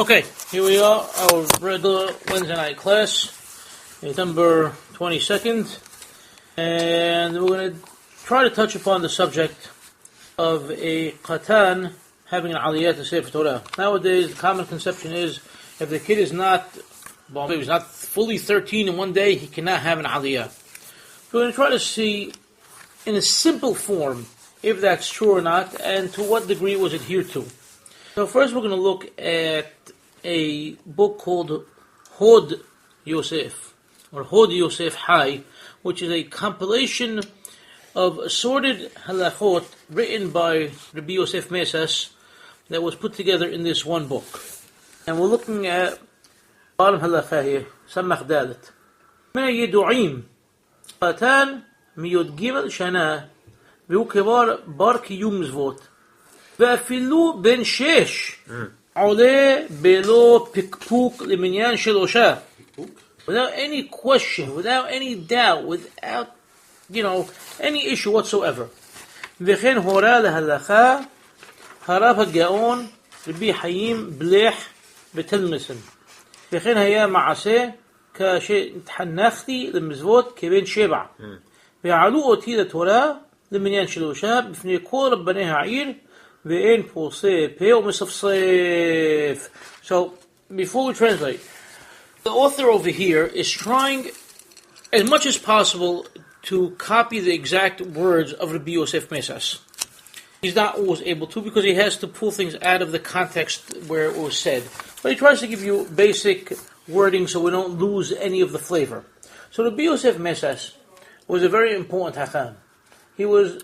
Okay, here we are, our regular Wednesday night class, November 22nd, and we're going to try to touch upon the subject of a qatan having an aliyah to say for Torah. Nowadays, the common conception is if the kid is not fully 13 in one day, he cannot have an aliyah. We're going to try to see in a simple form if that's true or not, and to what degree it was adhered to. So first we're going to look at a book called Hod Yosef, or Hod Yosef Hai, which is a compilation of assorted halachot written by Rabbi Yosef Mesas that was put together in this one book. And we're looking at bottom halakha here, Samach Dalet. من يدعيم قتان ميود جمل شنا והוא כבר בר קיום מצוות ואפילו בן 6 עולה בלא פקפוק למניין שלושה without any question, without any doubt, without any issue whatsoever. וכן הורה להלכה הרב הגאון רבי חיים בלח בתלמיסן וכן היה מעשה כאשר התחנכתי למצוות כבן 7 ועלו אותי לתורה למניין שלושה בפני כל רבני העיר ואין פוסה פה ומספסף. So, before we translate, the author over here is trying as much as possible to copy the exact words of Rabbi Yosef Mesas. He's not always able to because he has to pull things out of the context where it was said. But he tries to give you basic wording so we don't lose any of the flavor. So Rabbi Yosef Mesas was a very important hacham. He was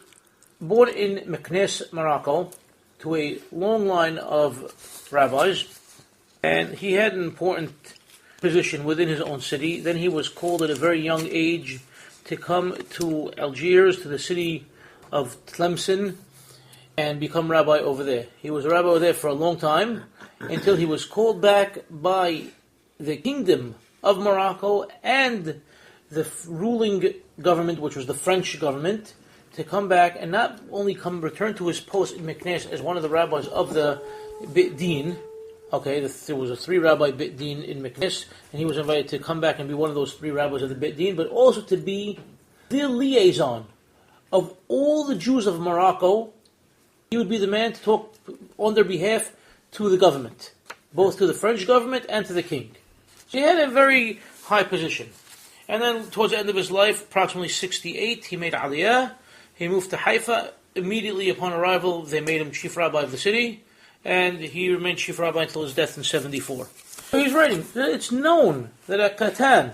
born in Meknes, Morocco, to a long line of rabbis, and he had an important position within his own city. Then he was called at a very young age to come to Algiers, to the city of Tlemcen, and become rabbi over there. He was a rabbi over there for a long time, until he was called back by the kingdom of Morocco and the ruling government, which was the French government, to come back and not only return to his post in Meknes as one of the rabbis of the Beit Din. Okay, there was a 3-rabbi Beit Din in Meknes, and he was invited to come back and be one of those 3 rabbis of the Beit Din, but also to be the liaison of all the Jews of Morocco. He would be the man to talk on their behalf to the government, both to the French government and to the king. So he had a very high position. And then towards the end of his life, approximately 68, he made aliyah. He moved to Haifa. Immediately upon arrival, they made him chief rabbi of the city, and he remained chief rabbi until his death in 74. So he's writing, it's known that a katan,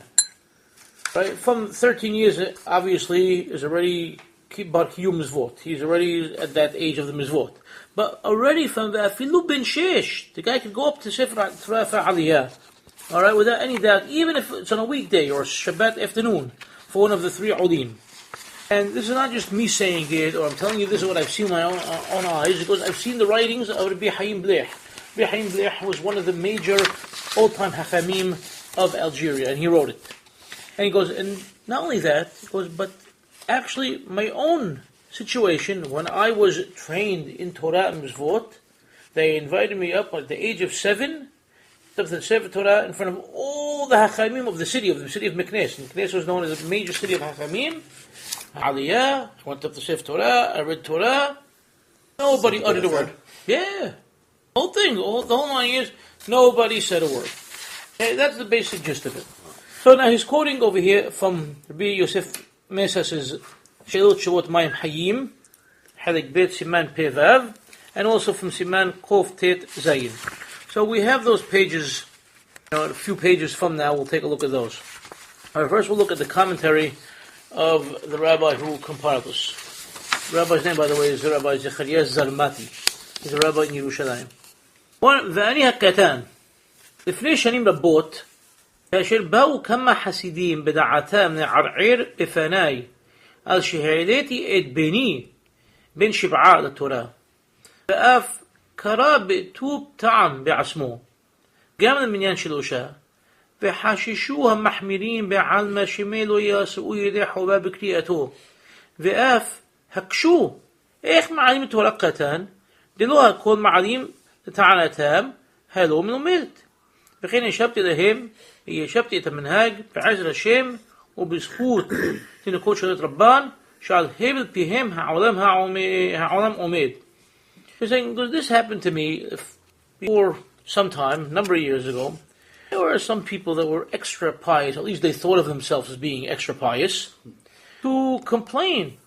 right, from 13 years, obviously, is already bar kiyum mizvot. He's already at that age of the mizvot. But already from afilu ben 6, the guy could go up to Sefer Torah aliyah, all right, without any doubt, even if it's on a weekday or Shabbat afternoon for one of the 3 ulim. And this is not just me saying it, or I'm telling you this is what I've seen with my own eyes, because I've seen the writings of Rabbi Haim Blech. Rabbi Haim Blech was one of the major old-time hachamim of Algeria, and he wrote it. And he goes, and not only that, he goes, but actually my own situation, when I was trained in Torah and Mizvot, they invited me up at the age of 7, up to the Sefer Torah in front of all the hachamim of the city of Meknes. And Meknes was known as a major city of hachamim. Aliyah, I went up to Sefer Torah, I read Torah, nobody uttered a word. Yeah, whole thing, the whole 9 years, nobody said a word. Okay, that's the basic gist of it. So now he's quoting over here from Rabbi Yosef Mesas' Shelot Shavot Mayim Hayim, Halek Bet Siman Pevav, and also from Siman Kof Tet Zayin. So we have those pages, a few pages from now, we'll take a look at those. All right, first we'll look at the commentary of the rabbi who compiled this. The rabbi's name, by the way, is Rabbi Zechariah Zarmati. He's a rabbi in Yerushalayim. ואני הקטן, לפני שנים רבות, כאשר באו כמה חסידים בדעתם לערער בפניי, על שהעליתי את בני, בן 7 לתורה, ואף קרא בטוב טעם בעצמו, גם למניין שלושה, וחששו המחמירים בעלמא שמא לא יעשו ידי חובה בקריאתו, ואף הקשו איך מעלים תורה קטן, דלא הכל מעלים לטענתם, הלא מלומדת. וכן ישבתי להם, וישבתי את המנהג בעזר השם, ובזכות תינוקות שרת רבן, שעל הבל פיהם העולם עומד. He's saying, this happened to me before some time, a number of years ago. There were some people that were extra pious, at least they thought of themselves as being extra pious, to complain,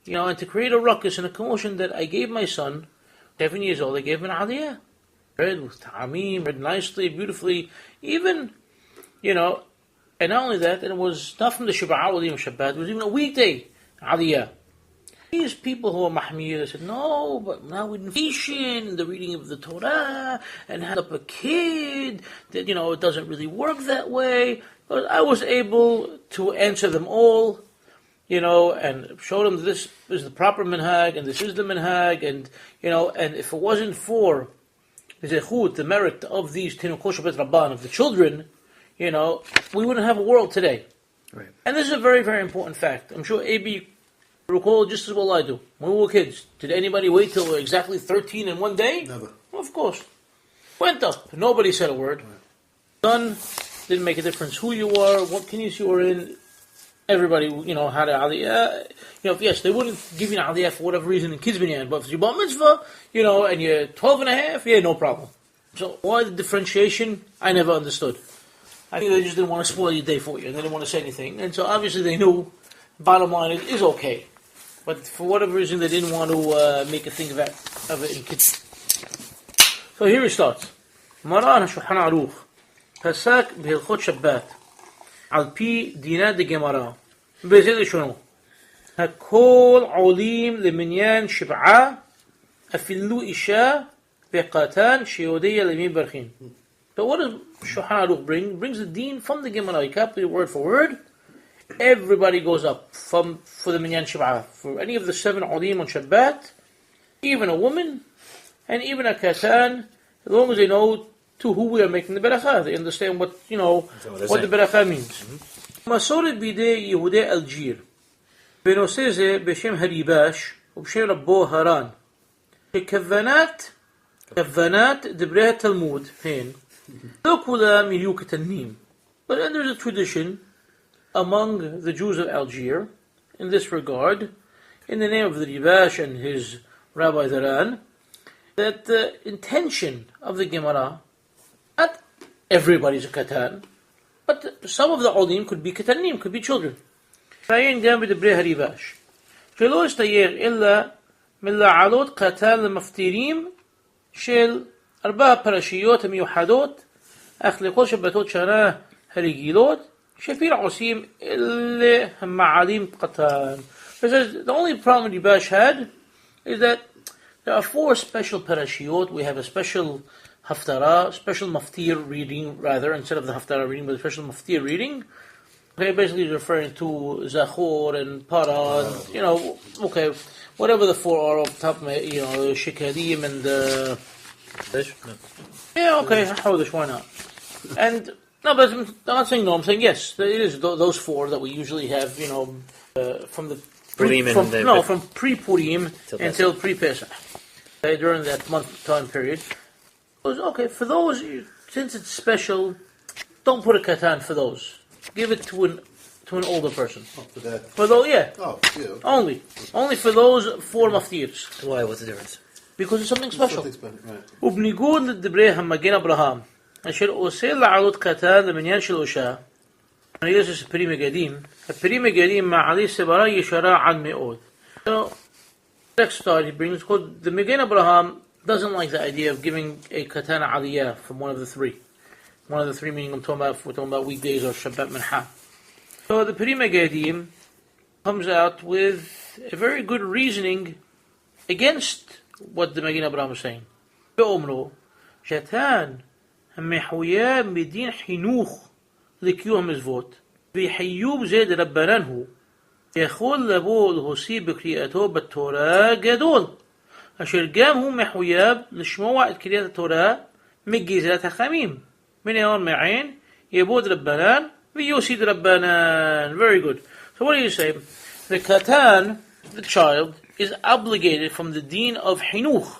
and to create a ruckus and a commotion that I gave my son, 7 years old, I gave him an aliyah. Read with ta'amim, read nicely, beautifully, even, and not only that, it was not from the Shiba'ah or Shabbat, it was even a weekday aliyah. These people who are mahmir, they said, no, but now with nation, the reading of the Torah, and had up a kid, that, it doesn't really work that way. But I was able to answer them all, and show them this is the proper minhag, and this is the minhag, and if it wasn't for the zechut, the merit of these tinukot shabbat rabban, of the children, we wouldn't have a world today. Right. And this is a very, very important fact. I'm sure A.B. recall just as well I do. When we were kids, did anybody wait till we were exactly 13 in one day? Never. Well, of course. Went up. Nobody said a word. Done. Didn't make a difference who you were, what kinnis you were in. Everybody, had an aliyah. Yes, they wouldn't give you an aliyah for whatever reason in kids binyan, but if you're bar mitzvah, and you're 12 and a half, no problem. So why the differentiation? I never understood. I think they just didn't want to spoil your day for you, and they didn't want to say anything. And so obviously they knew, bottom line, it is okay. But for whatever reason, they didn't want to make a thing of it in kids. So here he starts. Maran HaShulchan Aruch Pasak B'Hilchot Shabbat Al Pi Dinah de Gemara B'Zeh Lishono Hakol Olim Leminyan Shib'a Afilu Isha Beqatan Sheodeya Lemin Barchin. So what does Shulchan Aruch bring? It brings the deen from the Gemara. You copy it word for word. Everybody goes up for the minyan shib'ah. For any of the 7 olim on Shabbat, even a woman, and even a katan, as long as they know to who we are making the beracha. They understand what the beracha means. Mosseri bidei Yehudei Algier. בנושא זה בשם הריבש ובשם רבו הר"ן. כוונת דברי התלמוד הן לא כולם יהיו קטנים. But there's a tradition among the Jews of Algiers in this regard, in the name of the Ribash and his Rabbi Dharan, that the intention of the Gemara, not everybody's a katan, but some of the olim could be katanim, could be children. فَعَيِنْ جَانْ بِدَبْرِي هَرِبَاشِ שלא יסתייג אלא מלעלות קטן למפטירים של 4 פרשיות המיוחדות, אך לכל שבתות שנה הרגילות, שפיר עושים אלה המעלים קטן. The only problem Ribash had is that there are 4 special parashiyot. We have a special haftarah, special maftir reading, rather, instead of the haftarah reading, but a special maftir reading. Okay, basically referring to Zachor and Para, and, whatever the 4 are off the top of my, Shikadim and why not? And, no, but I'm not saying no, I'm saying yes, it is those 4 that we usually have, from the from pre-Purim until pre-Pesach, during that month time period. Okay, for those, since it's special, don't put a katan for those. Give it to an older person. Oh, for that. For those, yeah. Oh, yeah. Only for those 4 maftirs. Why? What's the difference? Because it's something special. Right. ובניגוד לדברי המגן אברהם, אשר עושה לעלות קטן למניין של אישה, אני יודע שזה פרי מגדים, הפרי מגדים מעלי סברה ישרה עד מאוד. So, next start he brings, because the Magen Abraham doesn't like the idea of giving a katana aliyah from one of the 3. One of the 3 meaning we're talking about weekdays or Shabbat Minha. So the Peri Megadim comes out with a very good reasoning against what the Magen Abraham is saying. באומרו, שתן המחויב מדין חינוך לקיום המצוות, וחיוב זה דרבנן הוא, יכול לבוא להוסיף בקריאתו בתורה גדול, אשר גם הוא מחויב לשמוע את קריאת התורה מגזרת החכמים. من يوم معين يبود ربنان ويوسيد ربنان. Very good. So what do you say? The katan, the child, is obligated from the deen of hinuch,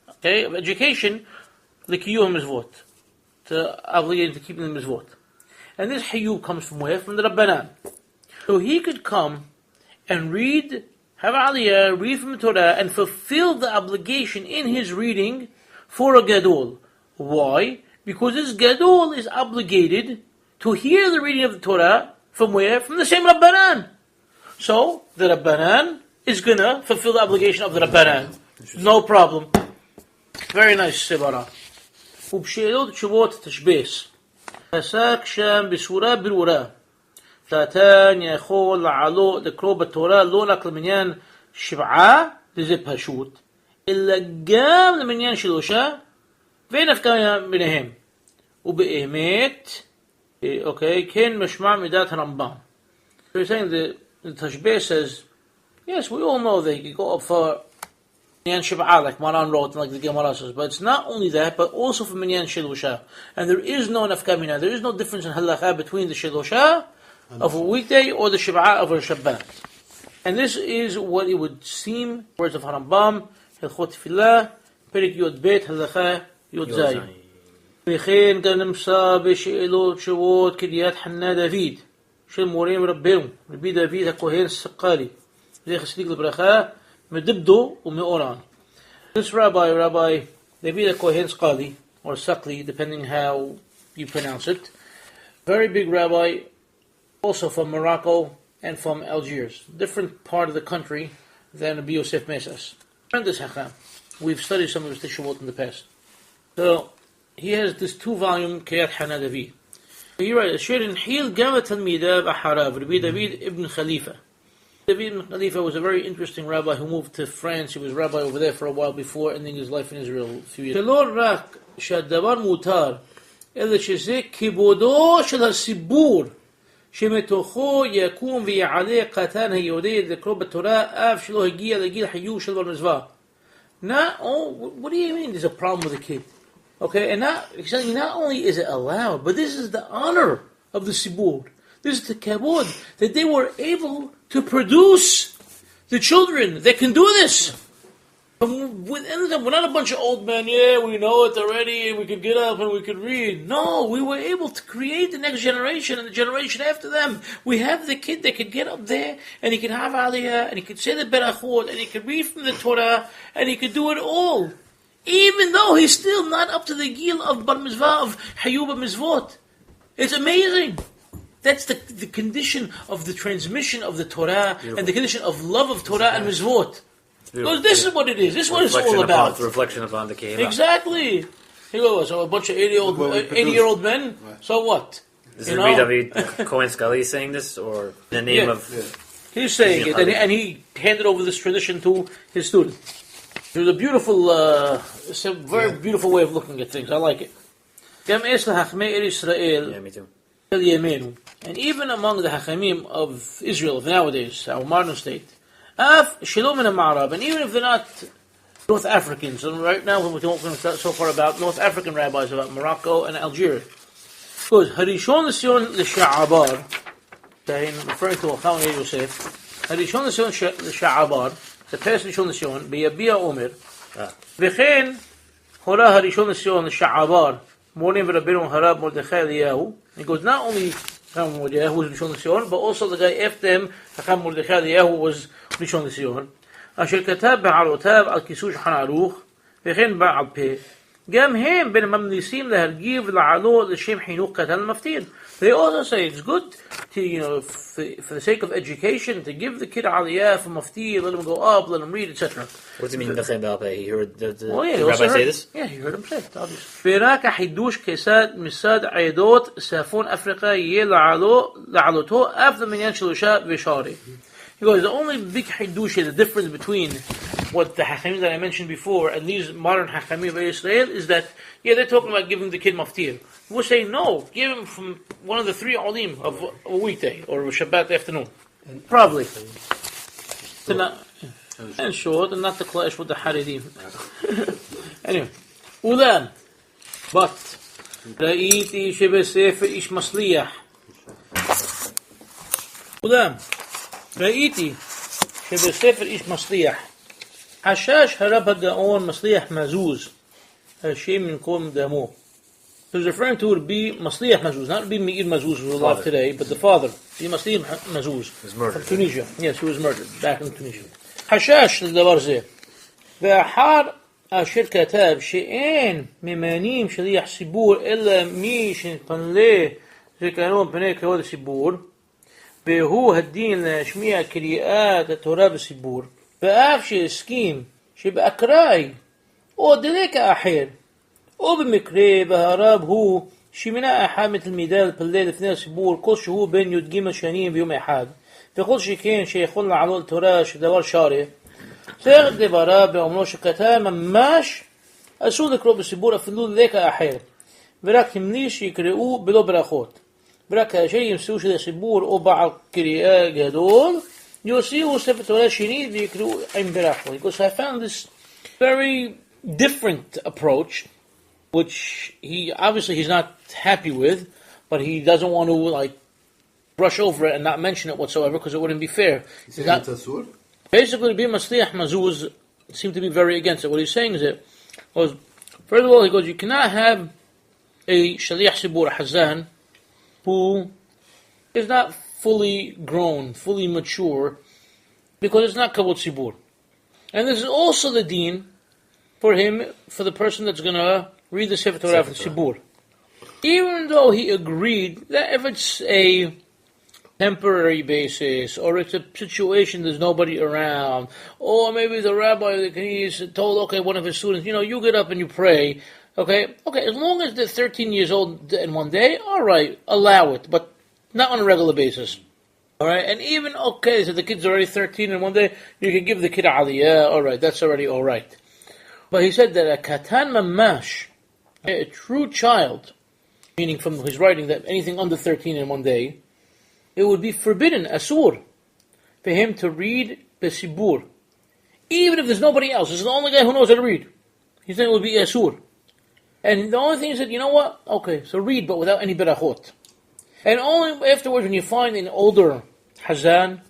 of education, L'kiyuh mizvot, to obligate to keep the mizvot. And this hiyub comes from where? From the Rabbanan. So he could come and read, have aliyah, read from the Torah, and fulfill the obligation in his reading for a gadol. Why? Because this gadol is obligated to hear the reading of the Torah from where? From the same Rabbanan. So the Rabbanan is gonna fulfill the obligation of the Rabbanan. No problem. Very nice, Sebara. ובשאלות תשובות תשבץ. עסק שם בסורה ברורה. שאתן יכול לעלות לקרוא בתורה לא רק למניין שבעה, וזה פשוט, אלא גם למניין שלושה, ואין הפקעה ביניהם. ובאמת, כן משמע מידת הרמב"ם. So you're saying the Tashbeh says, yes, we all know that you can go up for Minyan Shib'ah, like Maran wrote, like the Gemara says, but it's not only that, but also for Minyan Shilosha. And there is no nafkamina, there is no difference in halakha between the Shilosha of a weekday or the Shib'ah of a Shabbat. And this is what it would seem, words of Harambam, Hilchot Tefillah, Perik Yod Bet, halakha Yod Zayin. וכן גם נמצא בשאלות תשובות קריאת חנה דוד של מורים רבנו, רבי דוד הכהן סקאלי, זכר צדיק לברכה, מדבדו ומאורן. This Rabbi David HaKohen Skali, or Sakli, depending how you pronounce it, very big rabbi, also from Morocco and from Algiers, different part of the country than Rabbi Yosef Mesas. We've studied some of his teshuvot in the past. So he has this 2-volume Kriyat Hana David. He writes, Shirin Hil Gava Talmida B'Harav, Rabbi David ibn Khalifa. David ibn Khalifa was a very interesting rabbi who moved to France. He was rabbi over there for a while before ending his life in Israel a few years. שלא רק שהדבר מותר, אלא שזה כיבודו של הציבור, שמתוכו יקום ויעלה קטן היודע לקרוא בתורה, אף שלא הגיע לגיל חיוב של בר מצווה. What do you mean there's a problem with the kid? Okay, and not only is it allowed, but this is the honor of the Sibur. This is the kabod, that they were able to produce the children that can do this. Within them, we're not a bunch of old men, we know it already, and we could get up and we could read. No, we were able to create the next generation and the generation after them. We have the kid that could get up there, and he could have aliyah, and he could say the berachot, and he could read from the Torah, and he could do it all. Even though he's still not up to the gil of bar mitzvah, of hayub mizvot. It's amazing. That's the condition of the transmission of the Torah, beautiful. And the condition of love of Torah and mizvot. Because this is what it is. This is what it's all about. The reflection upon the Kehillah. Exactly. So a bunch of 80-year-old men. So what? Is it David Cohen Scully saying this, or in the name of? He's saying it, and he handed over this tradition to his student. It was a beautiful, it's a very beautiful way of looking at things. I like it. Yeah, me too. And even among the Hachamim of Israel of nowadays, our modern state, and even if they're not North Africans, and right now we're talking so far about North African rabbis, about Morocco and Algeria. Because Harishon L'Sion L'Sha'abar, referring to Chaim Yosef, Harishon L'Sion L'Sha'abar, the past Rishon L'Sion, B'Yabia Omer, V'chen Hora Harishon L'Sion L'Sha'abar, Morning V'Rabbeinu Harab Mordechai Eliyahu. He goes, not only Chacham Mordechai, who was Rishon L'Sion, but also the guy after him, Chacham Mordechai Eliyahu, was Rishon L'Sion. אשר כתב בעלותיו על כיסוי שולחן ערוך, וכן בעל פה. גם הם בין הממליצים להרגיב ולעלות לשם חינוך קטן למפתיד. They also say it's good to, for the sake of education, to give the kid aliyah for mafti, let him go up, let him read, etc. What does it mean, Bechem Ba'al Peh? He heard the rabbi say this? Yeah, he heard him say it, obviously. ורק החידוש כיצד מסד עדות צפון אפריקה יהיה לעלותו אף למניין שלושה ושערי. He goes, the only big hidush, the difference between what the Hachamim that I mentioned before and these modern Hachamim of Israel is that, they're talking about giving the kid maftir. We're saying, no, give him from one of the 3 olim of a weekday or a Shabbat afternoon. Probably. And short, and not to clash with the Haredim. Anyway. Ulan. But, Ra'iti Shebesef Ish Masliyah. Ulan. ראיתי שבספר איש מצליח, חשש הרב הגאון מצליח מזוז, Hashem min kol damo. He was referring to Rabbi Masliyah Mazuz, not Rabbi Meir Mazuz who's alive today, but the father, Rabbi Masliyah Mazuz, was murdered from Tunisia. Yes, he was murdered back in Tunisia. חשש לדבר זה. ואחר אשר כתב שאין ממנים שליח ציבור אלא מי שנתפנה זיכרון פני כבוד הציבור, והוא הדין להשמיע קריאת התורה בציבור, ואף שהסכים שבאקראי או דלקה אחר, או במקרה והרב הוא שמינה אחד מתלמידיו לפלל לפני הציבור כלשהו בין י"ג שנים ויום אחד, וכל שכן שיכול לעלות תורה שדבר שרע, צריך דבריו באומרו שקטן ממש אסור לקרוא בציבור אפילו לקה אחר, ורק המליץ שיקראו בלא ברכות, ורק כאשר ימצאו של הציבור או בעל קריאה גדול יוציאו ספר תורה שני ויקראו עם ברכות. Because I found this very different approach, which he's not happy with, but he doesn't want to like brush over it and not mention it whatsoever because it wouldn't be fair. Basically, Rabbi Masliyah Mazuz seemed to be very against it. What he's saying is that, first of all, he goes, you cannot have a Shaliach Sibur, a Hazan, who is not fully grown, fully mature, because it's not Kavod Sibur. And this is also the deen for him, for the person that's going to read the Sefer Torah from Sibur. Even though he agreed that if it's a temporary basis, or it's a situation there's nobody around, or maybe the rabbi he's told, okay, one of his students, you get up and you pray, okay, as long as they're 13 years old in one day, all right, allow it, but not on a regular basis. All right, and even, okay, so the kid's already 13 in one day, you can give the kid aliyah, all right, that's already all right. But he said that a katan mamash, a true child, meaning from his writing that anything under 13 in one day, it would be forbidden, asur, for him to read besibur. Even if there's nobody else, this is the only guy who knows how to read. He said it would be asur. And the only thing he said, you know what? Okay, so read, but without any berachot. And only afterwards, when you find an older hazan,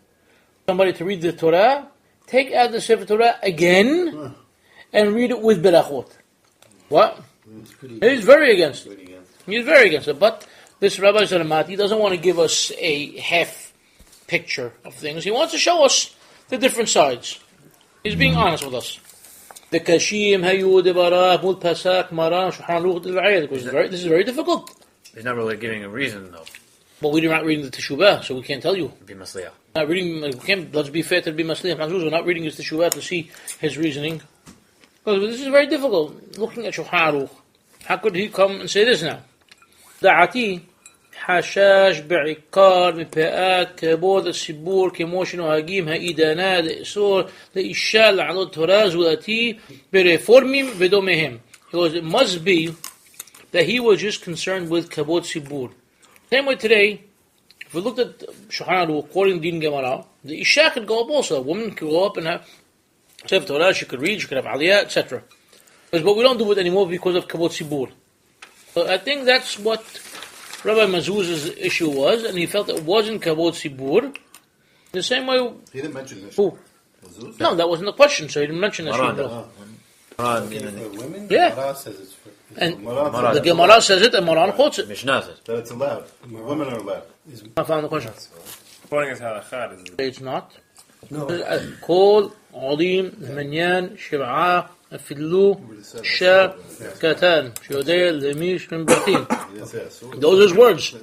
somebody to read the Torah, take out the Sefer Torah again, and read it with berachot. What? He's very against it. He's very against it, but this Rabbi Zalamati doesn't want to give us a half picture of things. He wants to show us the different sides. He's being honest with us. The Kashim Hayu Debarah Mul Pasak Maran Shulchan Aruch Del Ayed. This is very difficult. He's not really giving a reason though. But we're not reading the Teshuvah, so we can't tell you. Be Masliyah. Not reading. Let's be fair to be Masliyah. We're not reading his Teshuvah to see his reasoning. Because this is very difficult. Looking at Shulchan Aruch, how could he come and say this now? Da'ati חשש בעיקר מפאת כבוד הציבור כמו שנוהגים העידנה לאסור לאישה לעלות תורה זולתי ברפורמים ודומיהם. Because it must be that he was just concerned with kavod tzibur. Same way today, if we looked at Shulchan Aruch, quoting Din Gemara, the Isha could go up also. A woman could go up and have Sefer Torah, she could read, she could have aliyah, etc. But we don't do it anymore because of kavod tzibur. So I think that's what Rabbi Mazuz's issue was, and he felt it wasn't kavod tzibur. The same way. He didn't mention this. Who? Mazuz? No, that wasn't the question, so he didn't mention that. Women, yeah. Gemara says it's for, and Gemara the Gemara says it, and Moran quotes it. Mishnah says that it's allowed. Women are allowed. I found the question. Quoting as halakha. It's not. No. Kol Olim Manyan Shiv'a Afilu Shah Katan Shodel Lemish and Batin. Those are his words.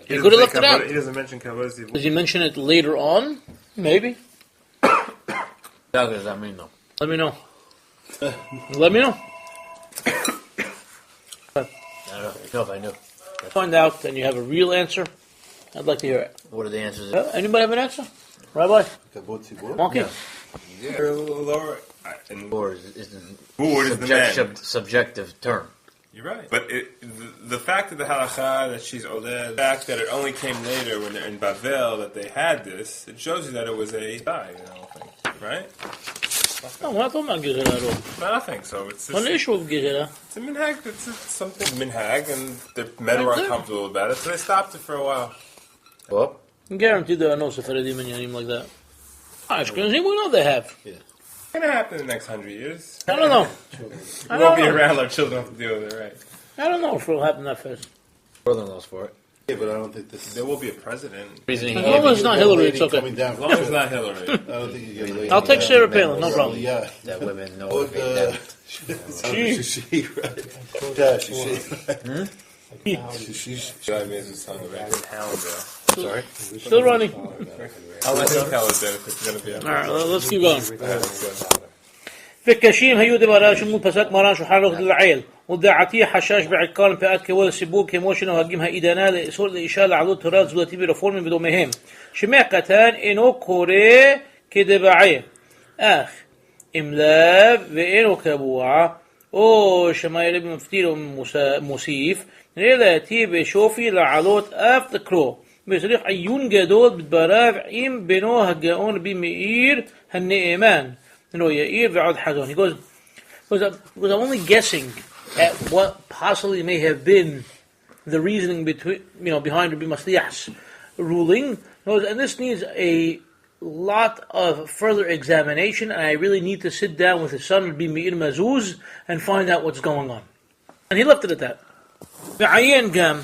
He could have left it out. He doesn't mention kavod tzibur. Does he mention it later on? Maybe. what does that mean though? Let me know. Let me know. I don't know if I knew. Find out, and you have a real answer. I'd like to hear it. What are the answers? Anybody have an answer? Rabbi? Kavod tzibur? Okay. Yeah. Lower. Or is the subjective term. You're right. But the fact of the halakha that she's oled, the fact that it only came later when in Bavel that they had this, it shows you that it was a tie, right? No, we're not talking about Gezerah at all. I don't think so. It's On the issue of Gezerah. It's a minhag. It's something minhag, and the men were uncomfortable about it, so they stopped it for a while. Well, Guaranteed there are no Sephardim and Yanim like that. Ashkenazim, we know they have. Yeah. What's gonna happen in the next 100 years? I don't know. We won't be around. Our children have to deal with it, right? I don't know if it'll happen that fast. Brother-in-law's for it. Yeah, but I don't think this. There will be a president. Reason he As long as it's not Hillary, it's okay. Coming down. As long as it's not Hillary. I don't think you get laid. I'll take Sarah Palin, no problem. Yeah. that women know. Or the. She, right? Yeah, she's. That means it's on the back. Sorry. Still running. I'll let him tell us then if it's gonna be. All right, let's keep going. Let's go. فكشيم هيو دبارا شمو بسات مران شو حرق العيل ودعتي حشاش بعكار بأت كول سبوك كموشن وهجمها إدانا لإسور الإشارة على تورات زولتي برفورم بدومهم شماقتان إنو كوري كدبعي أخ إملاب وإنو كبوعة أو شمايل بمفتير ومسيف نيلاتي بشوفي لعلوت أف تكرو بسريق عيون جدود بدبراف عيم بنو هجاون بمئير هالنئمان He goes, because I'm only guessing at what possibly may have been the reasoning behind Rabbi Masliach's ruling. And this needs a lot of further examination, and I really need to sit down with his son, Rabbi Meir Mazuz, and find out what's going on. And he left it at that. بعين قام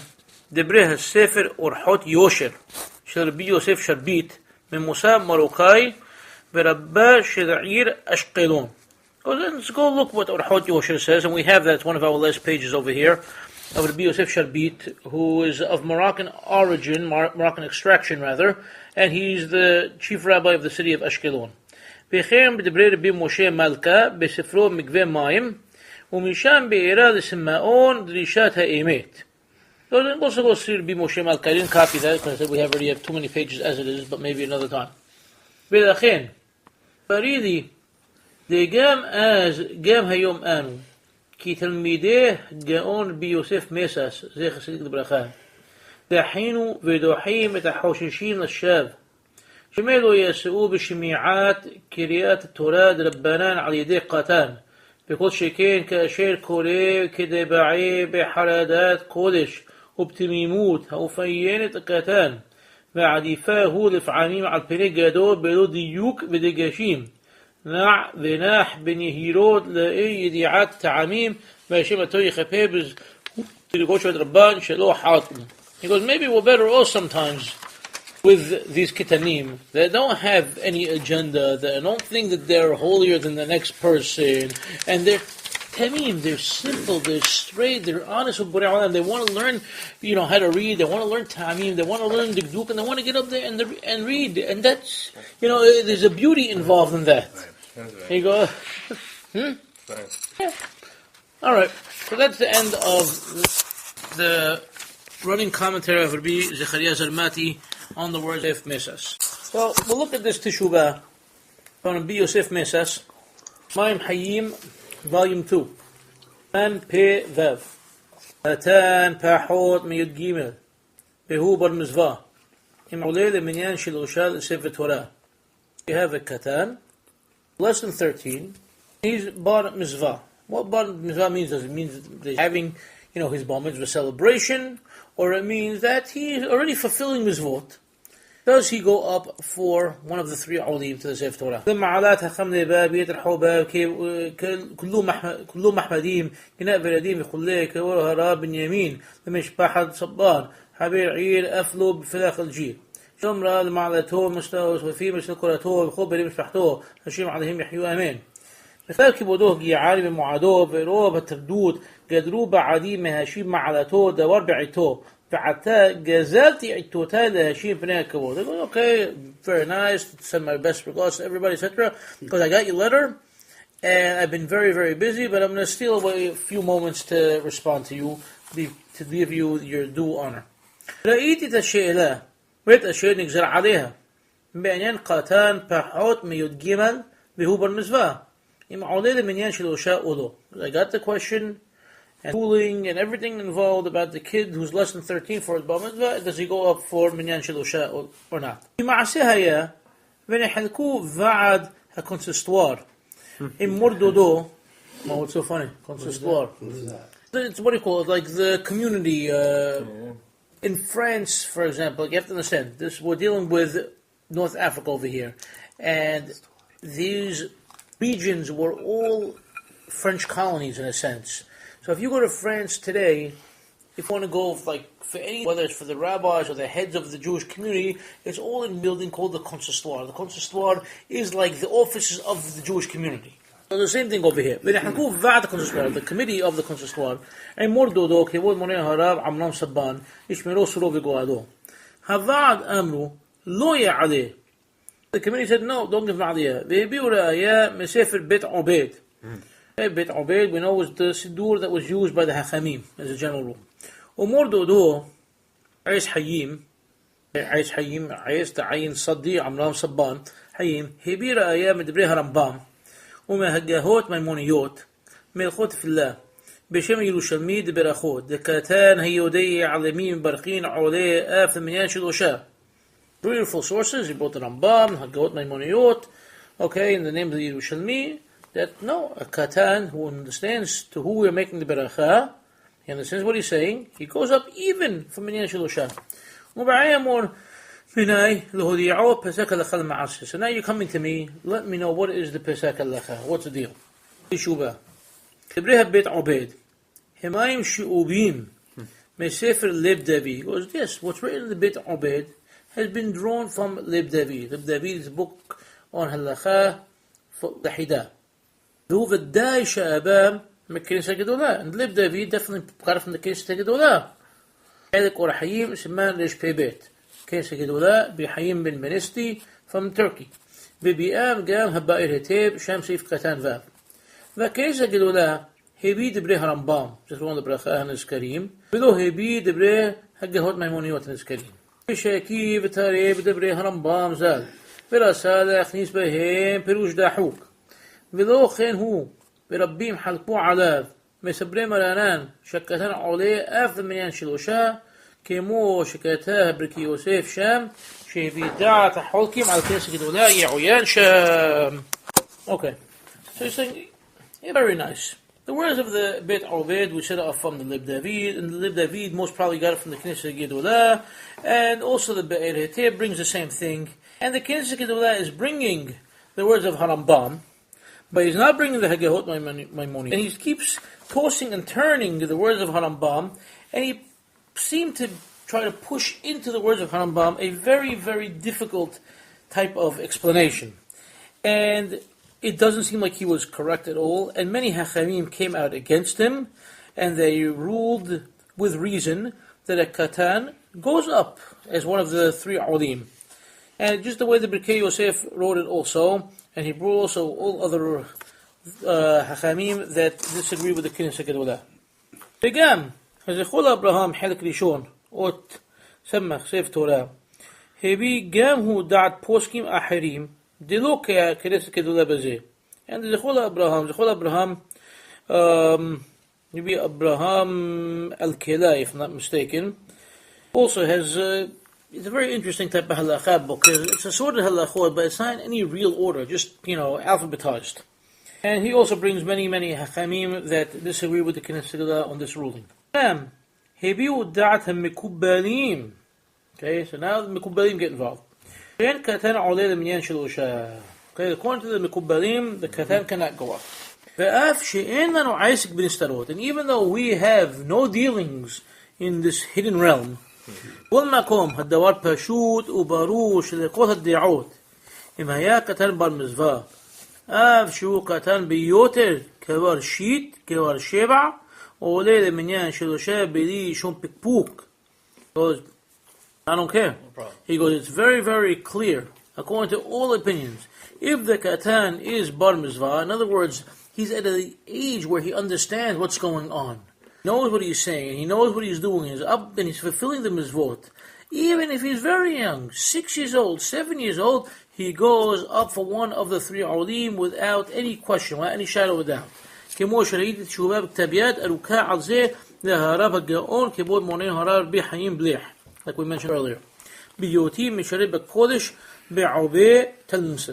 دبره السفر أرحوت يوشر شل ربي يوسف شربيت من مساب مروكاي بربا شرعير أشقلون. Let's go look what Orhot Yosher says, and we have that. It's one of our last pages over here of Rabbi Yosef Sharbit, who is of Moroccan origin, Moroccan extraction rather, and he's the chief rabbi of the city of Ashkelon. بخير بدبري ربي موشي مالكا بسفرو مقفي مايم ومشان بإرادة سماؤون دريشات هائمات. So then also go see Rabbi Moshe Malka. I didn't copy that because we already have too many pages as it is, but maybe another time. بالأخين فريدي دي قام قام هيوم آنو كي تلميذيه جاءون بيوسف ميساس زي خسيك البرخان دحينو ودوحي متحوششين الشاب شمالو يسؤوا بشميعات كريات التوراد ربانان على يدي قاتان بكل شيكين كأشير كوري كدباعي بحرادات كودش وبتميموت هوفيين تقاتان بعديفاه هو لفعاميم على البني جادو بلو ديوك بدقاشيم نع وناح بنيهيرود لأي يديعات تعاميم باشيما توي خبيبز تلقوشة ربان شلو حاطم. He goes, maybe we're better off sometimes with these kitanim that don't have any agenda, that don't think that they're holier than the next person, and they're tamim, they're simple, they're straight, they're honest with Borei Olam. They want to learn, how to read. They want to learn tamim. They want to learn dikduk, and they want to get up there and read. And that's, there's a beauty involved in that. Right. You go, Yeah. All right. So that's the end of the running commentary of Rabbi Zechariah Zalmati on the words of Mesas. So we'll look at this Teshuvah from Rabbi Yosef Mesas, Maim Hayim, Volume 2. Tan Pe Vav. Tan Pahot Meyud Gimel. Behu Bar Mizvah. Im Oleh Leminyan Shel Ushal Sefer Torah. You have a Katan, less than 13. He's Bar Mizvah. What Bar Mizvah means? Does it mean that he's having, his Bar Mitzvah celebration? Or it means that he's already fulfilling Mizvot? Does he go up for one of the three Olim to the Sefer Torah? المعالات هخمل باب يترحوا باب كلهم محمدين كناء بلدين بخليه كورها بن يمين لمش بحد صبان حبير عير أفلو بفلاخ الجيل شمرة المعالته مستوى وفي مثل كرته بخبر مش بحته هشيم عليهم يحيوا أمين مثال كبودوه جيعاني بمعادوه بروب التردود قدروا بعدي مهاشيم معالته دوار بعيته فعتا جازلتي عيتوتا لهاشيم بناء كبود. I go, okay, very nice, send my best regards to everybody, etc. Because I got your letter, and I've been very, very busy, but I'm going to steal away a few moments to respond to you, to give you your due honor. رأيت الشيء ويت الشيء نجزر عليها بأنين قاتان بحوت ميود جمل بهو بالمزفاه إما عودة منين شلوشاء أولو. I got the question and ruling and everything involved about the kid who's less than 13 for his bar mitzvah. Does he go up for minyan shilosha or not? معسها ونحلكو بعد هالكونسستوار إموردودو ما what's so funny consistoire. It's what do you call it? Like the community in France, for example. You have to understand this. We're dealing with North Africa over here, and these regions were all French colonies in a sense. So if you go to France today, if you want to go like for any, whether it's for the rabbis or the heads of the Jewish community, it's all in a building called the consistoire. The consistoire is like the offices of the Jewish community. So the same thing over here. The committee of the consistoire. The committee said, no, don't give aliyah. Bet Obeid, we know, was the Siddur that was used by the Hachamim as a general rule. Umur Dodo, Ais Hayim, Ta'ayin Saddi, Amram Sabban, Hayim, Hebira Ayah Medbreha Rambam, Umehagahot Maimoniyot, Melchot Fillah, Beshem Yerushalmi de Berachot, the Katan Hayodei Alamim Barqin Ole Af the Minyan Shilosha. Beautiful sources, he brought the Rambam, Hagahot Maimoniyot, okay, in the name of the Yerushalmi, that no, a Katan who understands to who we're making the Beracha, he understands what he's saying, he goes up even from Minyan Shilosha. So now you're coming to me, let me know what is the Pesach Halacha, what's the deal? Yeshuba. Tibreha Bet Obed. Himayim Shu'ubim. Mesefer Leb David. He goes, yes, what's written in the Bet Obed has been drawn from Leb David. Leb David is a book on Halacha for the Hida. Who v'dai sha'abam mekkinisa gedolah. And Leb David definitely got it from the Kinisa Gedolah. Elik or Hayim Siman Resh Pebet. Kinisa Gedolah B'Hayim bin Menisti from Turkey. B'Bi'am Gam Haba'ir Heteb Sham Seif Katan Vav. V'Kinisa Gedolah Hebi Debre Harambam. Just one of the Bracha and his Karim. Below Hebi Debre Haggahot Maimoniyot and his Karim. B'Shaki V'Tareb Debre Harambam Zal. V'Rasala Achnis Behem Perush Dahuk. ולא כן הוא, ורבים חלקו עליו, מספרי מרנן, שכתן עולה אף במניין שלושה, כמו שכתב ברקי יוסף שם, שהביא דעת החולקים על כנסת גדולה, יעוין שם. Okay, so he's saying, yeah, very nice. The words of the Bet Oved, we said, are from the Leb David, and the Leb David most probably got it from the Knesset Gedolah, and also the Be'er Heteb brings the same thing, and the Knesset Gedolah is bringing the words of Harambam, but he's not bringing the Hagahot Maimoni. And he keeps tossing and turning the words of Harambam, and he seemed to try to push into the words of Harambam a very, very difficult type of explanation. And it doesn't seem like he was correct at all, and many Hachamim came out against him, and they ruled with reason that a Katan goes up as one of the three Olim. And just the way the Birkei Yosef wrote it also, and he brought also all other Hachamim that disagree with the Knesset Gedolah. Begam, Hazechol Abraham Helek Rishon, Ot Semach Seif Torah. Hebi Gam Hu Da'at Poskim Ahirim, Dilo Knesset Gedolah Bazeh. And Zechol Abraham, maybe Abraham Al-Kela, if I'm not mistaken, also has it's a very interesting type of halakha book. It's a sort of halachot, but it's not in any real order, just, alphabetized. And he also brings many, many hachamim that disagree with the Knesset Gedolah on this ruling. Hebiu da'at ha-mekubalim. Okay, so now the mekubalim get involved. Okay, according to the mekubalim, the katan cannot go up. And even though we have no dealings in this hidden realm, والمقام هالدوار باشوت وبارو شلقوت الدعوت إما هي كتان بالمزفا شو كتان بيوتر كوار شيت كوار شبع وليلة منيان شلوشا بلي شون بكبوك. Goes, I don't care. He goes, it's very, very clear, according to all opinions. If the katan is bar mizvah, in other words, he's at an age where he understands what's going on. Knows what he's saying, he knows what he's doing, he's up and he's fulfilling the mitzvot. Even if he's very young, 6 years old, 7 years old, he goes up for one of the three olim without any question, without any shadow of doubt. כמו שראיתי את תשובה בכתביית ארוכה על זה להרב הגאון כבוד מונה הרב בחיים בליח, like we mentioned earlier. בהיותי משרת בקודש בעובה תלמסן.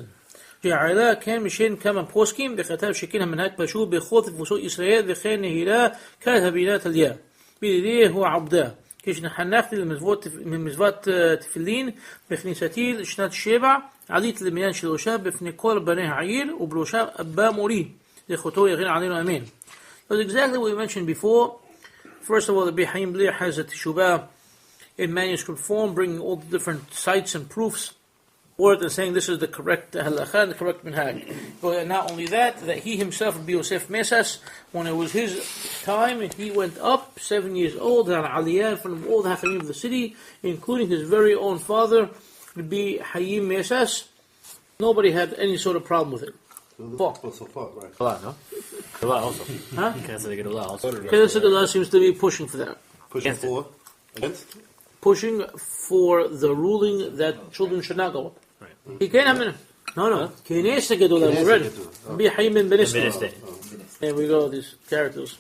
שעלה כן משן כמה פוסקים וכתב שכן המנהג פשוט בכל תפוסות ישראל וכן נהילה כת הבינת עלייה. בידי הוא עבדה. כשנחנכתי למזוות תפילין בכניסתי לשנת 7 עלית למניין שלושה בפני כל בני העיר ובראשם אבא מורי זכותו יגן עלינו אמן. That's exactly what we mentioned before. First of all, the Bihayim Bli has a teshuvah in manuscript form, bringing all the different sites and proofs for it and saying this is the correct halakha, the correct minhag. But not only that he himself, Rabbi Yosef Mesas, when it was his time, he went up, 7 years old, on aliyah in front of all the hachamim of the city, including his very own father, Rabbi Hayim Mesas. Nobody had any sort of problem with it. What's the fault, right? Gedula, no? Gedula also. Huh? You can't say the Gedula also. Kedusha seems to be pushing for that. Pushing for? Against? Pushing for the ruling that children should not go up. Right. He can't have minute. No. Kinesa Gedula, we read it. Rabbi Hayim ben Beniste. There we go, these characters.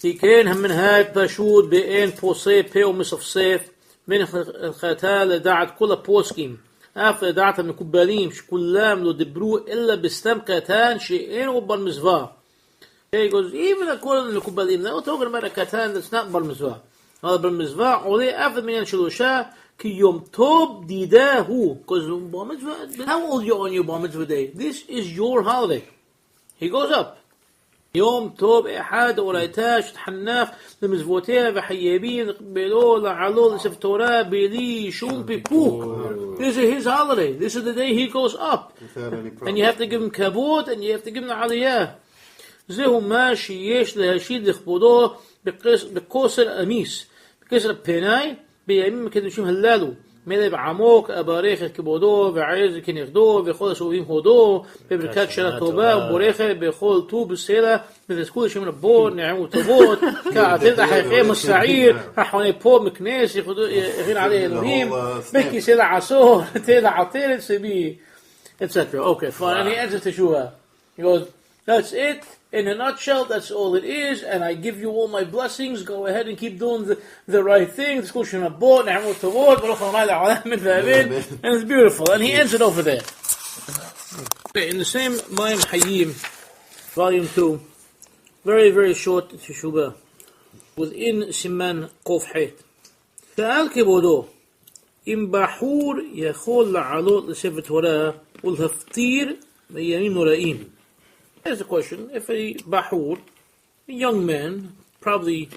He can't have minhag pashud be'en poseh peo misafsef من الخاتة لدعت كل بوسكيم after دعت المكبالين كلهم لو دبروا إلا بستم كاتان شيئين وبالمزفاة. He goes, even according to the Kubbalim, they're not talking about a katan that's not bar mitzvah. Now the bar mitzvah, only after minyan shalosha, ki yom tov didahu. Because bar mitzvah, how old are you on your bar mitzvah day? This is your holiday. He goes up. يوم توب إحد ولايتاش تحناف لمزفوتها وحيابين قبلوا لعلو لسف توراه بيلي شوم بيكوك. This is his holiday. This is the day he goes up. And you have to give him kabod and you have to give him the aliyah. زهو ما شيش لهشيد لخبوضه بقوسر أميس بكسر البناي بيامين كدوشيم هلالو ماذا بعموك أباريخ كبودو بعيز كنيخدو بخول سوفيم هودو ببركات شنا توبا وبوريخ بخول توب السيلة بذكول شمن البور نعمو تبوت كعتلت حقيقية مستعير حواني بوب مكنيس يخين عليه إلهيم بكي سيلة عصور تيلة عطير سبي etc. Okay, fine. And he ends it to Shua. He goes, that's it. In a nutshell, that's all it is, and I give you all my blessings. Go ahead and keep doing the right thing. And it's beautiful. And he ends it over there. Okay, in the same Mayim Hayim, volume 2, very, very short teshubah, within Siman Kof Het. Sha'al kibodo, im bahur yachol la'alot l'sefer Torah, ul-haftir v'yamim nora'im. Here's the question: if a bahur, a young man, probably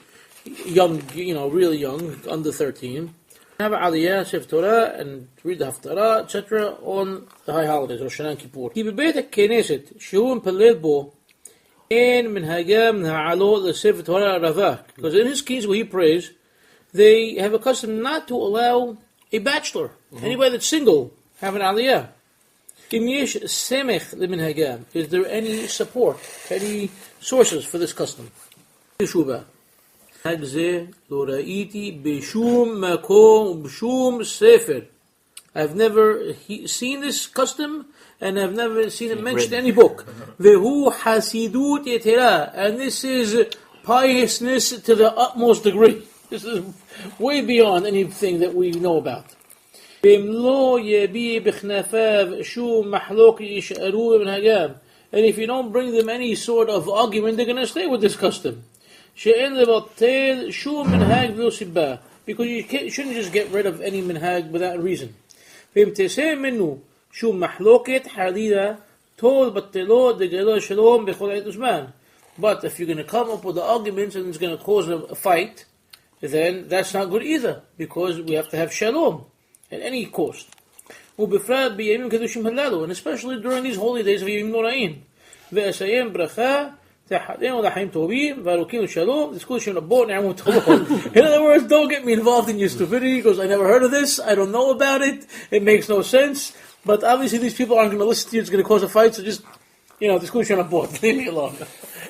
young, really young, under 13, have aliyah, sefer Torah, and read the haftarah, etc., on the high holidays, Rosh Hashanah and Kippur. He bebeit ha-keneset, shehu impalel bo, en minhagam ha'alot l'sefer Torah ravak. Because in his case where he prays, they have a custom not to allow a bachelor, anybody that's single, have an aliyah. Is there any support, any sources for this custom? Teshuvah. I've never seen this custom, and I've never seen it mentioned in any book. And this is piousness to the utmost degree. This is way beyond anything that we know about. And if you don't bring them any sort of argument, they're going to stay with this custom. Because you shouldn't just get rid of any minhag without a reason. But if you're going to come up with the arguments and it's going to cause a fight, then that's not good either, because we have to have shalom at any cost. And especially during these holy days of Yom Noraim. In other words, don't get me involved in your stupidity, because I never heard of this, I don't know about it, it makes no sense, but obviously these people aren't going to listen to you, it's going to cause a fight, so just, leave me alone.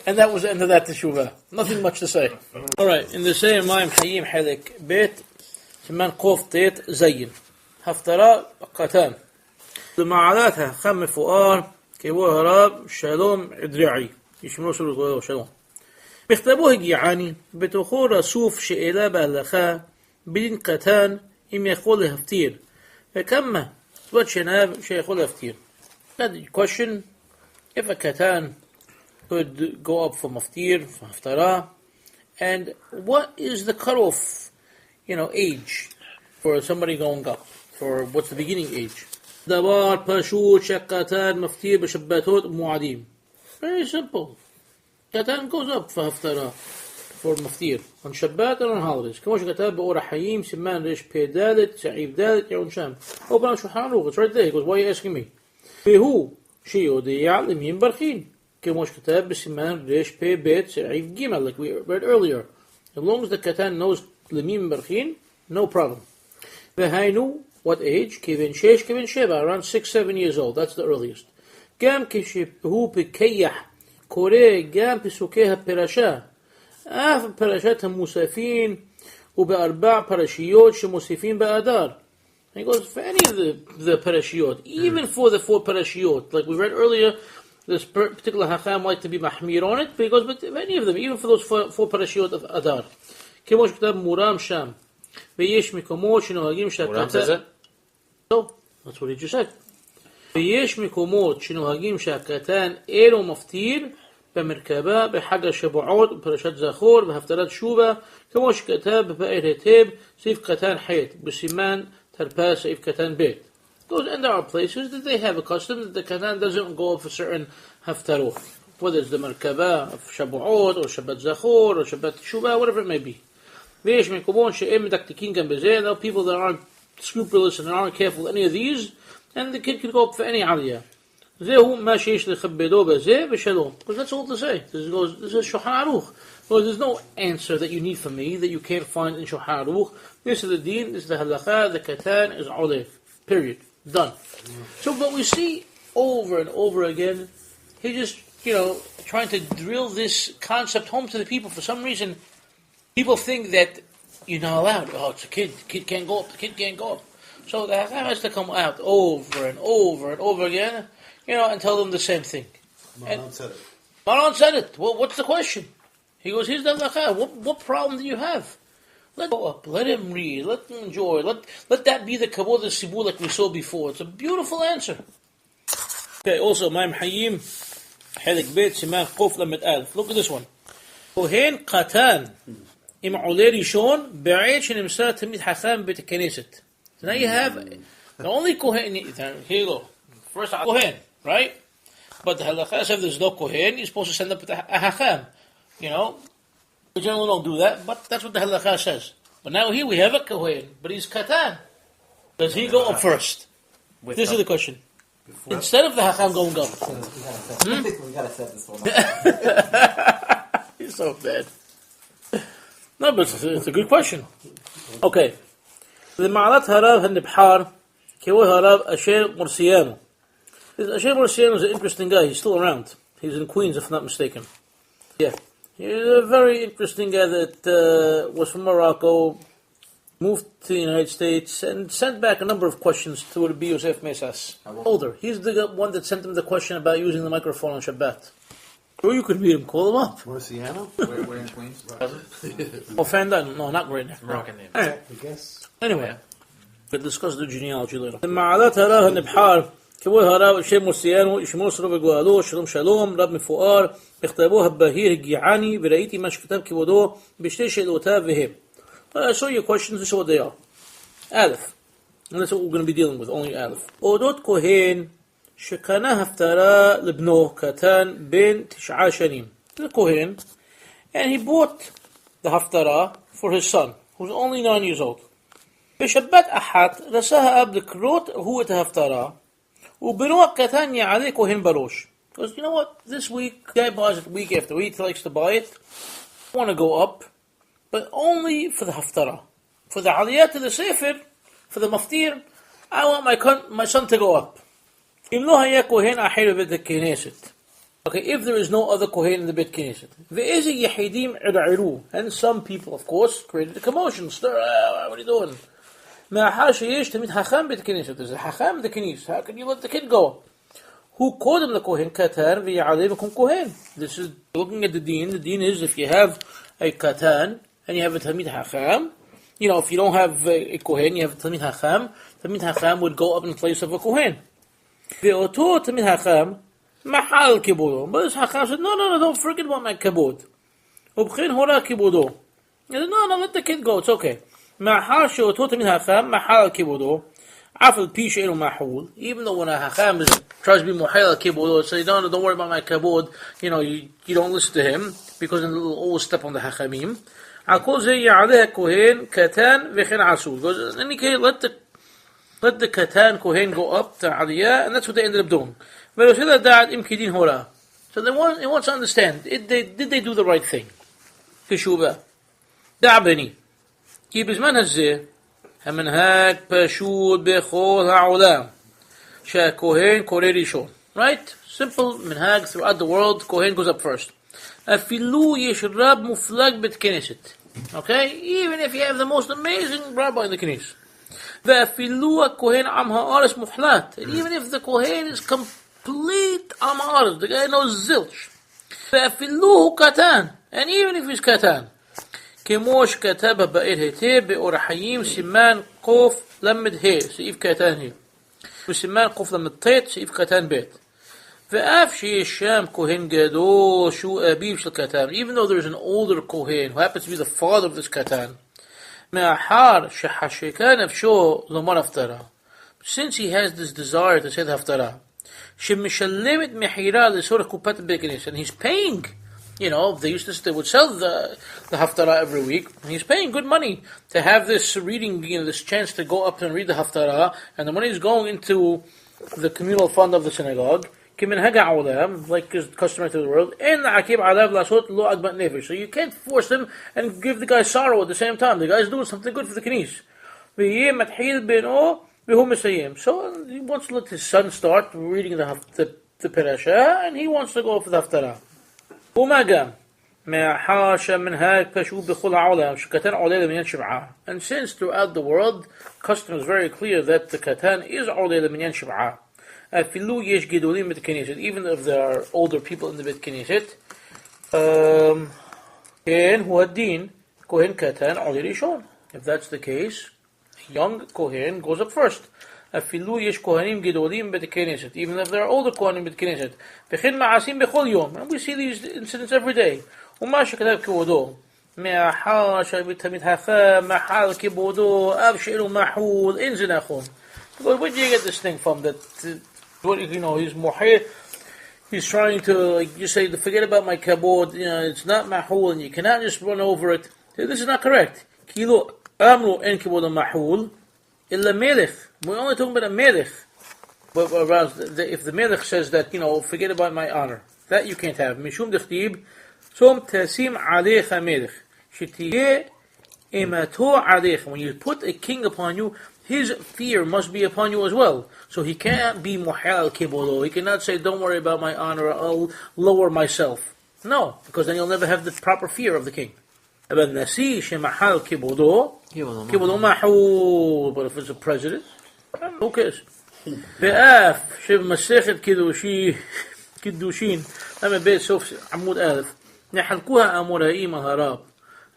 And that was the end of that teshuvah. Nothing much to say. Alright, in the same Mayim Hayim Halek Bet, Siman Kof Tet Zayin. Haftara Qatan. L'ma'alatha Kham Fu'ar, Kevo Harab, Shalom Idri'i. ישמרו שלו שלום. מכתבו הגיעני, בתוכו רסוף שאלה בהלכה, בדין קטן, אם יכול להפטיר. וכמה צוות שניו שיכול להפטיר. Now the question, if a katan could go up for maftir, for haftara, and what is the cutoff, age for somebody going up? For what's the beginning age? דבר פשוט שקטן מפטיר בשבתות ומועדים. Very simple. קטן goes up for הפטרה, for מפטיר. On Shabbat and on holidays. כמו שכתב באור החיים, סימן רש פי דלת, סעיף דלת, יעון שם. Open on Shulchan Aruch, it's right there. He goes, why are you asking me? והוא שיודע למי מברכין. כמו שכתב בסימן רש פי בית, סעיף ג' like we read earlier. As long as the katan knows למי מברכין, no problem. והיינו, what age? כבן 6, כבן 7, around 6-7 years old. That's the earliest. גם כשהוא פיקח, קורא גם פסוקי הפרשה. אף פרשת המוספין ובארבע פרשיות שמוסיפים באדר. He goes, for any of the parashiyot, even for the 4 parashiyot, like we read earlier, this particular hacham like to be mahmir on it, but he goes, but any of them, even for those 4 parashiyot of Adar. כמו שכתב מורם שם, ויש מקומות שנוהגים שהקטן... So, that's what he just said. ויש מקומות שנוהגים שהקטן אינו מפטיר במרכבה, בחג השבועות, בפרשת זכור, בהפטרת שובה, כמו שכתב בפאר היטב, סעיף קטן ח' בסימן תרפ"א סעיף קטן ב'. Those, and there are places that they have a custom that the katan doesn't go for certain haftarot, whether it's the merkaba of Shabuot or Shabbat Zachor or Shabbat Shuvah, whatever it may be. ויש מקומות שהם מדקדקים גם בזה. There are people that aren't scrupulous and aren't careful with any of these, and the kid can go up for any aliyah. זהו מה שיש לכבדו בזה ושלום. Because that's all to say. This is Shulchan Aruch. Well, there's no answer that you need from me that you can't find in Shulchan Aruch. This is the deen, this is the halakha, the katan is oleh. Period. Done. So, but we see over and over again, he just, trying to drill this concept home to the people. For some reason, people think that you're not allowed. Oh, it's a kid. The kid can't go up. The kid can't go up. So the Hakam has to come out over and over and over again, and tell them the same thing. Maran said it. Maran said it. Well, what's the question? He goes, here's the Hakam. What problem do you have? Let him go up. Let him read. Let him enjoy. Let that be the kabod al-sibur like we saw before. It's a beautiful answer. Okay, also, Ma'im Hayyim, Helik Bet, Siman Qof Lamed Alf. Look at this one. Kohen Qatan. Im Ulei Rishon, Be'ed Shenimsa Tamid Hakam Bet Knesset. So now you have the only Kohen. Here you go. First, Kohen, right? But the halakha says if there's no Kohen, you're supposed to send up a Hakam. We generally don't do that, but that's what the halakha says. But now here we have a Kohen, but he's Katan. Does he go up first? This is the question. Instead of the Hakam going up. We gotta set this one up. He's so bad. No, but it's a good question. Okay. The Ma'alat Harav Hanibhar, Kewa Harav Asher Mursiano. Asher Mursiano is an interesting guy. He's still around. He's in Queens, if I'm not mistaken. Yeah. He's a very interesting guy that was from Morocco, moved to the United States, and sent back a number of questions to Rabbi Yosef Mesas. Older. He's the one that sent him the question about using the microphone on Shabbat. Or you could meet him, call him up. Marciano? We're in Queens. Oh, Fanda? No, not right now. Moroccan name. All right. I guess. Anyway, we'll discuss the genealogy later. מעלת הרב הנבחר, כמו הרב השם מוסיאנו, ישמור סרו וגואלו, שלום שלום, רב מפואר, בכתבו הבהיר הגיעני, וראיתי מה שכתב כבודו בשתי שאלותיו והם. I saw your questions, this is what they are. Aleph. And that's what we're going to be dealing with, only Aleph. אודות כהן שקנה הפטרה לבנו קטן בן 9 שנים. The Kohen, and he bought the haftara for his son, who's only 9 years old. בשבת אחת רצה האב לקרות הוא את ההפטרה, ובנו הקטן יעלה כהן בראש. Because you know what, this week, guy buys it week after week, he likes to buy it, I want to go up, but only for the haftara. For the aliyah to the sefer, for the maftir, I want my son to go up. אם לא היה כהן אחר בבית הכנסת. Okay, if there is no other Kohen in the Beit Knesset. ואיזה יחידים ערערו. And some people, of course, created a commotion. Stir, what are you doing? מאחר שיש תמיד חכם בית כנסת. There's a חכם in the כניס. How can you let the kid go? הוא קודם לכהן קטן ויעלה מקום כהן. This is looking at the deen. The deen is if you have a katan and you have a תמיד חכם, if you don't have a kohen, you have a תמיד חכם would go up in place of a kohen. ואותו תמיד חכם Mahal kibodo. But this Hakam said, no, don't forget about my kibod. Ubchin hora kibodo. He said, no, let the kid go, it's okay. Mahal she'oto tamid Hakam, mahal kibodo. Even though when a Hacham tries to be Muhayl Kibud, say, don't worry about my Kibud, you don't listen to him, because then he'll always step on the Hachamim. In any case, let the Katan Kohen go up to Aliyah, and that's what they ended up doing. So he wants to understand, did they do the right thing? Kishuba. Da'bani. כי בזמן הזה, המנהג פשוט בכל העולם, שהכהן קורא ראשון. Right? Simple minhag throughout the world, Kohen goes up first. אפילו יש רב מופלג בית כנסת. Okay? Even if you have the most amazing rabbi in the כנס. ואפילו הכהן עם הארץ מוחלט. And even if the Kohen is complete עם הארץ, the guy knows zilch. ואפילו הוא קטן. And even if he's קטן. כמו שכתב באר היטב באור החיים סימן קוף למד ה' סעיף קטן ה' וסימן קוף למד ט' סעיף קטן ב' ואף שיש שם כהן גדול שהוא אביו של קטן, even though there's an older Kohen who happens to be the father of this קטן, מאחר שחשקה נפשו לומר הפטרה, since he has this desire to say the הפטרה, שמשלמת מחירה לצורך קופת בית הכנסת, and he's paying, they would sell the Haftarah every week. And he's paying good money to have this reading, this chance to go up and read the Haftarah, and the money is going into the communal fund of the synagogue. Like is customary to the world. So you can't force him and give the guy sorrow at the same time. The guy's doing something good for the Knis. So he wants to let his son start reading the Parashah, and he wants to go for the Haftarah. And since throughout the world, custom is very clear that the Katan is Awleh Minyan Shib'ah. Even if there are older people in the Beit Knesset, if that's the case, young Kohen goes up first. Even if there are older Kohanim in Beit Knesset. And we see these incidents every day. Because where do you get this thing from? That he's muhir, he's trying to just say, forget about my kabod, it's not mahul, and you cannot just run over it. This is not correct. Kilo amru en kabod mahul illa melech. We're only talking about a melech. But if the melech says that, forget about my honor, that you can't have. Mishum dechtiv, som tasim alecha melech. Shetiye emato alecha. When you put a king upon you, his fear must be upon you as well. So he can't be muhal kibodo. He cannot say, don't worry about my honor, I'll lower myself. No, because then you'll never have the proper fear of the king. But if it's a president, who cares? באף שבמסכת קידושין למה בית סוף עמוד א' נחלקוها אמוראים על הרב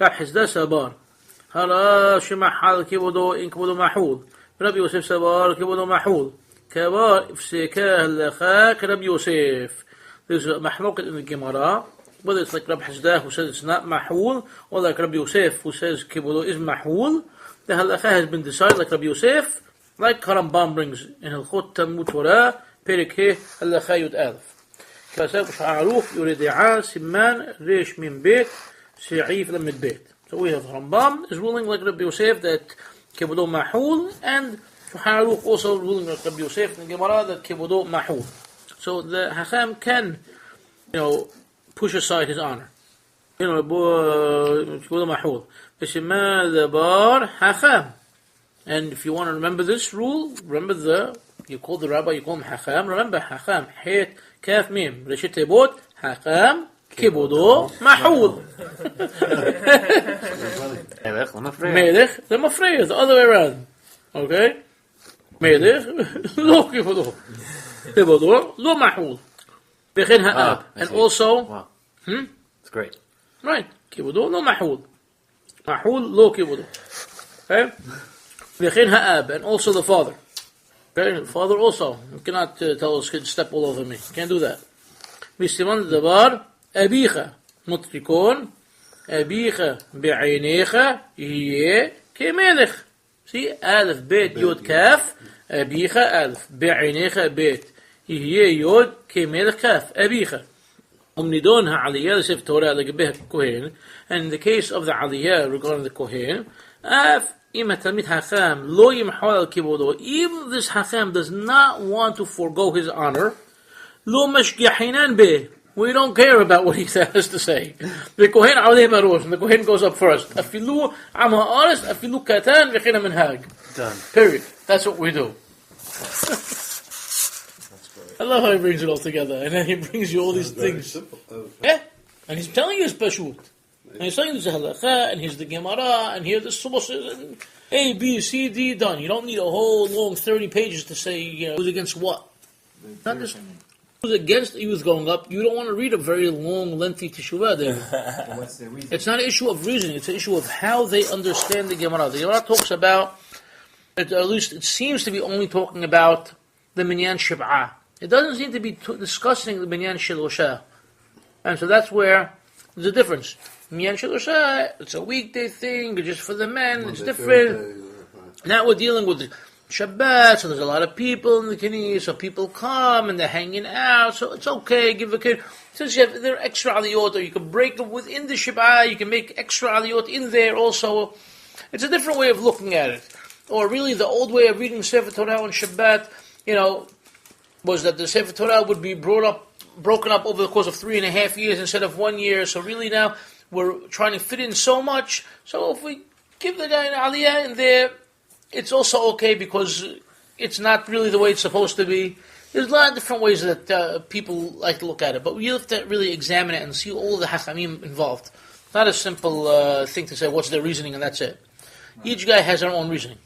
רב חסדה סבר הרב שמחל כבודו אין כבודו מחול רבי יוסף סבר כבודו מחול כבר הפסקה הלכה כרבי יוסף. There's a mahloket in the Gemara, whether it's like Rabbi Hasdah who says it's not mahul, or like Rabbi Yosef who says kibodo is mahul. The halakha has been decided like Rabbi Yosef, like Karambam brings in Hilchot Talmud Torah, Perek He, halakha Yud Alef. Kasab Sha'aruf Yuridi'a Siman Resh Min Bet Se'if Lamid Bet. So we have Rambam is ruling like Rabbi Yosef that kibodo mahul, and Sha'aruf also ruling like Rabbi Yosef in the Gemara that kibodo mahul. So the Hacham can, push aside his honor. And if you want to remember this rule, remember you call the rabbi, you call him Hacham. Remember Hacham, Het, Kaf, Mim, Reshit Tebot, Hacham, Kibodo, Mahul. Melech, the Mafreya, the other way around. Okay? Melech, Lo Kibodo. Kibodo, Lo Mahul. Bechin Ha'ab. And also, wow. It's great. Right. Kibodo, no mahul. Mahul, lo kibodo. Okay? V'chein ha'ab, and also the father. Okay? The father also. You cannot tell us kid step all over me. Can't do that. V'stiman dabar, abicha, mutrikon, abicha be'ainecha, yeh kemelech. See? Alef, bet, yod, kaf, أبيخ ألف بعينيخ بيت هي يود كملك كاف أبيخ Umnidonha aliyah, the Sefer Torah, like a Kohen, and in the case of the aliyah regarding the Kohen, even this Hacham does not want to forego his honor, we don't care about what he has to say. The Kohen aliyah marosh, and the Kohen goes up first. Afilu am ha'aris, afilu katan v'china minhag. Done. Period. That's what we do. I love how he brings it all together, and then he brings you all these things. Yeah, and he's telling you his pashut, and he's telling you the halakha, and here's the Gemara, and here's the sources, and A, B, C, D, done. You don't need a whole long 30 pages to say who's against what. Not just who's against who's going up. You don't want to read a very long, lengthy teshuvah there. What's the reason? It's not an issue of reasoning; it's an issue of how they understand the Gemara. The Gemara talks about, at least it seems to be only talking about the minyan shiv'ah. It doesn't seem to be discussing the Minyan Shilosha. And so that's where there's a difference. Minyan Shilosha, it's a weekday thing, it's just for the men, Monday, it's different. Thursday, now we're dealing with Shabbat, so there's a lot of people in the Knesset, so people come and they're hanging out, so it's okay, give a kid. Since you have there are extra aliyot, or you can break them within the Shabbat, you can make extra aliyot in there also. It's a different way of looking at it. Or really the old way of reading Sefer Torah on Shabbat, was that the Sefer Torah would be broken up over the course of 3.5 years instead of 1 year. So really now we're trying to fit in so much. So if we give the guy an aliyah in there, it's also okay because it's not really the way it's supposed to be. There's a lot of different ways that people like to look at it, but you have to really examine it and see all the hachamim involved. Not a simple thing to say what's their reasoning and that's it. Each guy has their own reasoning.